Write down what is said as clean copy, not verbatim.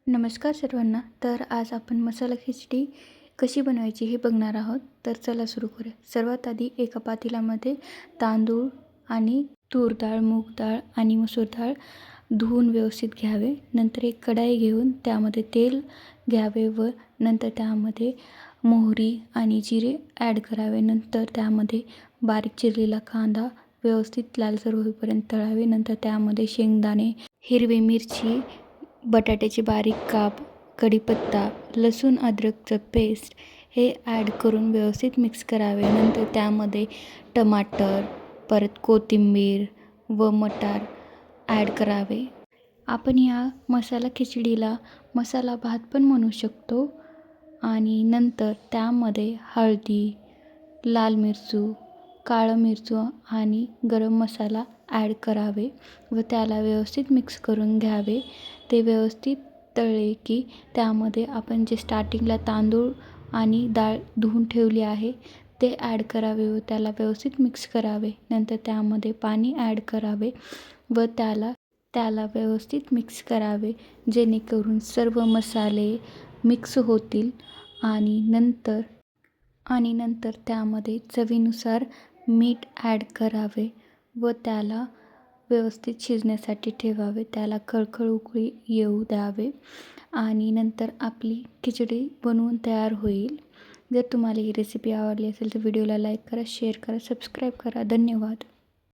नमस्कार सर्वांना. तर आज आपण मसाला खिचडी कशी बनवायची हे बघणार आहोत. तर चला सुरू करूया. सर्वात आधी एका पातेल्यामध्ये तांदूळ आणि तूर डाळ, मूग डाळ आणि मसूर डाळ धुवून व्यवस्थित घ्यावे. नंतर एक कढाई घेऊन त्यामध्ये तेल घ्यावे व नंतर त्यामध्ये मोहरी आणि जिरे ॲड करावे. नंतर त्यामध्ये बारीक चिरलेला कांदा व्यवस्थित लालसर होईपर्यंत तळावे. नंतर त्यामध्ये शेंगदाणे, हिरवी मिरची, बटाट्याचे बारीक काप, कढीपत्ता, लसूण अद्रकचं पेस्ट हे ॲड करून व्यवस्थित मिक्स करावे. नंतर त्यामध्ये टमाटर, परत कोथिंबीर व मटार ॲड करावे. आपण या मसाला खिचडीला मसाला भात पण म्हणू शकतो. आणि नंतर त्यामध्ये हळदी, लाल मिरचू, काळं मिरचू आणि गरम मसाला ॲड करावे व त्याला व्यवस्थित मिक्स करून घ्यावे. ते व्यवस्थित तळले की त्यामध्ये आपण जे स्टार्टिंगला तांदूळ आणि डाळ धुवून ठेवली आहे ते ॲड करावे व त्याला व्यवस्थित मिक्स करावे. नंतर त्यामध्ये पाणी ॲड करावे व त्याला व्यवस्थित मिक्स करावे, जेणेकरून सर्व मसाले मिक्स होतील. आणि नंतर त्यामध्ये चवीनुसार मीठ ॲड करावे व त्याला व्यवस्थित शिजण्यासाठी ठेवावे. त्याला खळखळ उकळी येऊ द्यावे आणि नंतर आपली खिचडी बनवून तयार होईल. जर तुम्हाला ही रेसिपी आवडली असेल तर व्हिडिओला लाईक करा, शेअर करा, सबस्क्राईब करा. धन्यवाद.